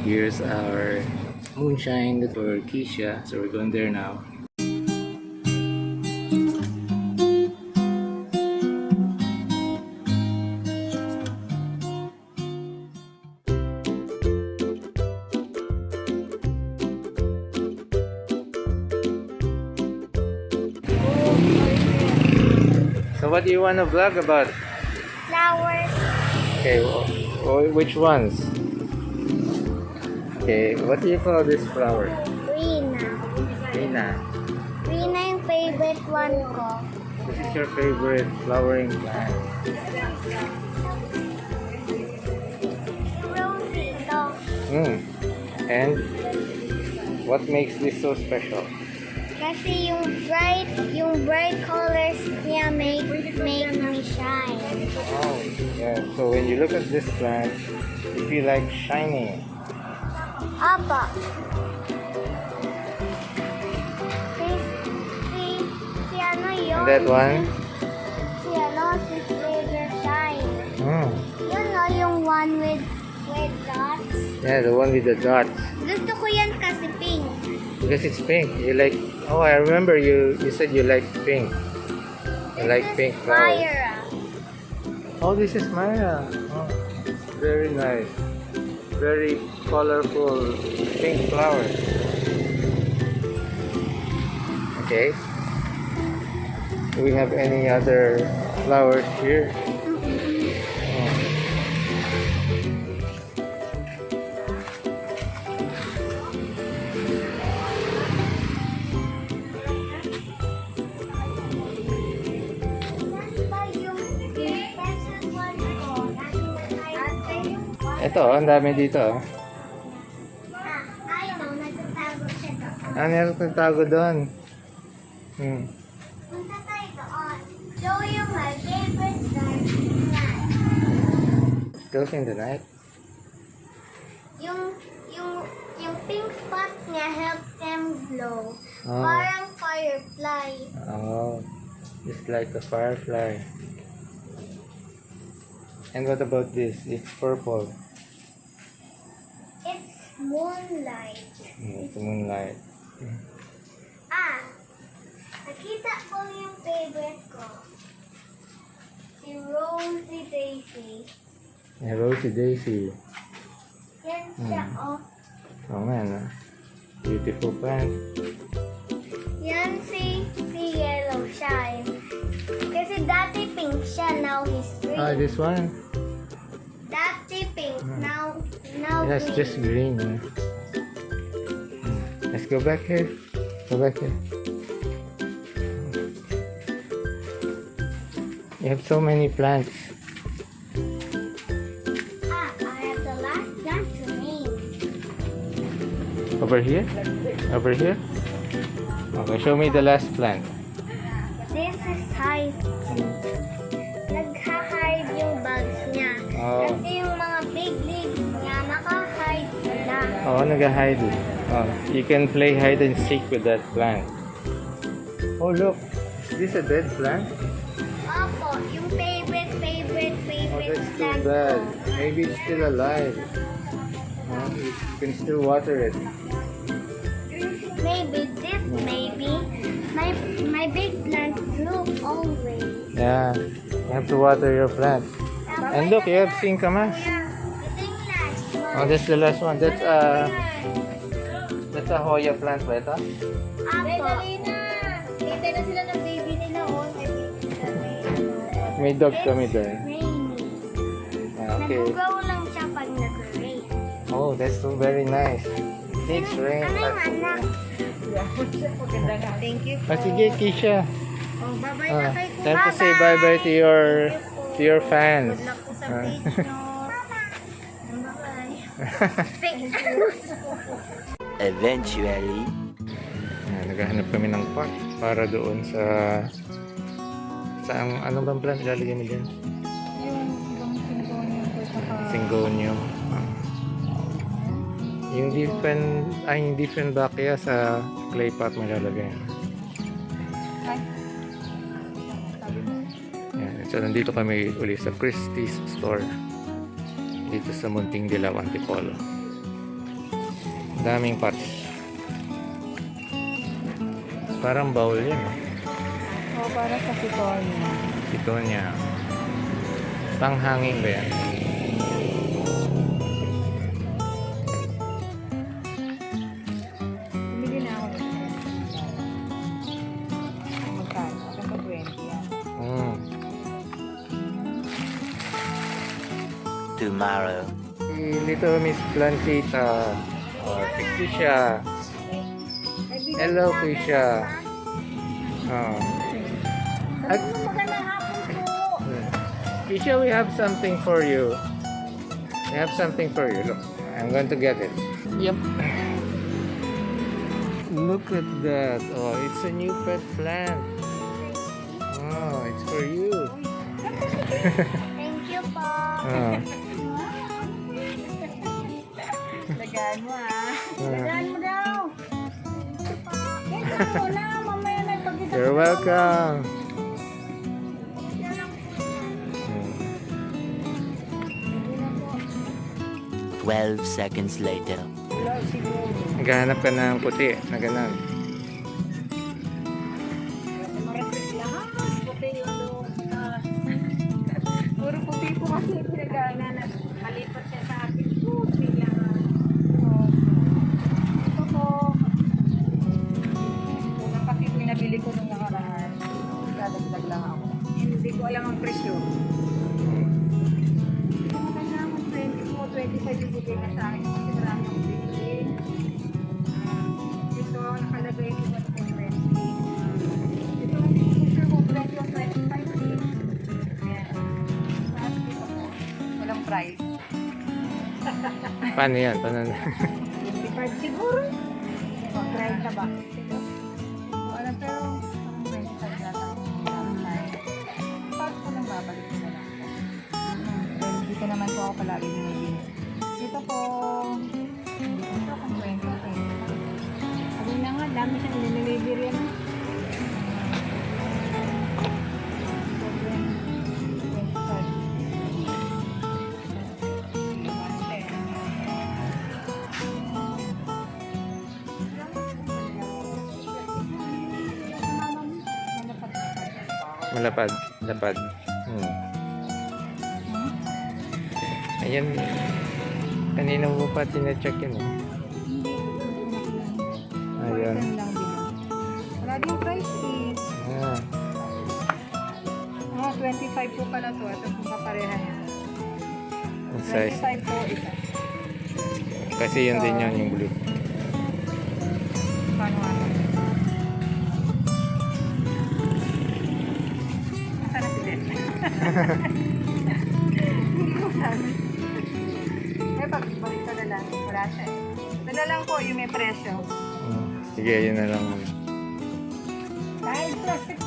Here's our moonshine for Keisha. So we're going there now. So what do you want to vlog about? Flowers. Okay, which ones? Okay, what do you call this flower? Rina. Rina. Rina yung favorite one ko. This is your favorite flowering plant. Rosy ito. And what makes this so special? Kasi yung bright colors niya make me shine. Oh, yeah. So when you look at this plant, you feel like shining. Apa. Si ano yun? And that one? Si Flavor Shine. Yun no, yung one with dots. Yeah, the one with the dots. Gusto ko yan kasi pink. Because it's pink. You like, oh, I remember you said you like pink. You like pink flowers. Myra. Oh, this is Maya. Oh, very nice. Very colorful pink flower. Okay. Do we have any other flowers here? Oh. Ito, ang dami dito. Nagtatago siya doon. Ano yung nagtago doon? Punta tayo doon. Show you my favorite plant. Goes in the night. Yung pink spots niya help them glow. Oh. Parang firefly. Oh, it's like a firefly. And what about this? It's purple. It's moonlight. It's moonlight. Nakita ko yung favorite ko. Si Rosy Daisy. Yeah, Rosy Daisy. Yan siya, oh. Oh man, beautiful plant. Yan si Yellow Shine. Kasi dati pink siya, now he's green. Ah, this one? Dati pink, now Yes, green. just green. Yeah. Let's go back here. Go back here. You have so many plants. I have the last plant to name. Over here? Over here? Okay, show me the last plant. This is hyacinth. Nagha-hide yung bugs niya. Oh. Kasi yung mga big leaves niya, naka-hide sila. Oh, nag-hide. Oh, you can play hide and seek with that plant. Oh, look. Is this a dead plant? Opo, yung favorite Oh, that's too plant bad. ko. Maybe it's still alive. You can still water it. Maybe this, maybe. My big plant grew always. Yeah, you have to water your plant. And look, you have Syngonium. Ito yung last one. Oh, that's the last one. That's a Hoya plant ba ito? Apo. Kita na sila ng baby nila, oh. May dog kami doon. Rainy. Okay. Nag-grow lang siya pag nag-rain. Oh, that's so very nice. It's rain. Ano yung anak? Thank you po. Sige, Keisha. Oh, bye-bye na kay Kuya. Time to say bye-bye to your fans. Good luck po sa page nyo. Bye-bye. Eventually. Naghahanap kami ng pot para doon sa ano bang plant lalagyan mo dyan? Yung ibang Syngonium po saka... Syngonium. Yung different bakya sa clay pot mo lalagay. Yan. So nandito kami ulit sa Cristy's store dito sa Muntingdilaw, Antipolo. Daming pots. Parang bowl yun. O, para sa Syngonium. Ito niya. Panghangin ba yan? Bumili na ako nito. Magkano? Hanggang pa 20 yan. Tomorrow. Si Little Miss Plantita. Oh, si Kisha. Hello, Kisha. Oh. At, Magandang hapon po. Kisha, we have something for you. We have something for you. Look, I'm going to get it. Yep. Look at that. Oh, it's a new pet plant. Oh, it's for you. Thank you po. Oh. Lagaan mo Lagaan mo daw. Ito mo na. Mamaya na pagkita. You're welcome. 12 seconds later. Wala siguro. Naghahanap ka ng puti na ganun. Marapit lahat. Puti yung doon. Puro puti po kasi pinagana na malipat siya sa akin. Puti lahat. Ito po. Unang pakit pinabili ko nung nakaraan. Dadagdag lang ako. Hindi ko alam ang presyo. Ito maganda ako 20 mo, 25 yung bigay na sa akin. Kasi marami akong bigay. Ito nakalagay ko ba ito 20. Ito ang picture ko 20 o 25 eh. Ayan. Tapos dito po. Walang price. Paano yan? Paano? 25 siguro. O, 30 ba? Wala pero parang 25 yata. Pag ko lang babalik ko na lang po. Dahil dito naman po ako palagi nilagin. Dito po. Dito kung 20. Sabi na nga, dami siyang diniliver yan. Malapad. Lapad. Ayan. Kanina mo pa tine-check yun. Eh. Ayan. Wala din price eh. Ah. 25 po pala to. Ito kung kapareha niya. Ang size. 25 po isa. Kasi yun din yun yung blue. Paano nga? Sana si Ben. Hindi ko sabi. Eh, pagbalik ko na lang. Wala siya eh. Dala lang po yung may presyo. Sige, yun na lang. Dahil plastic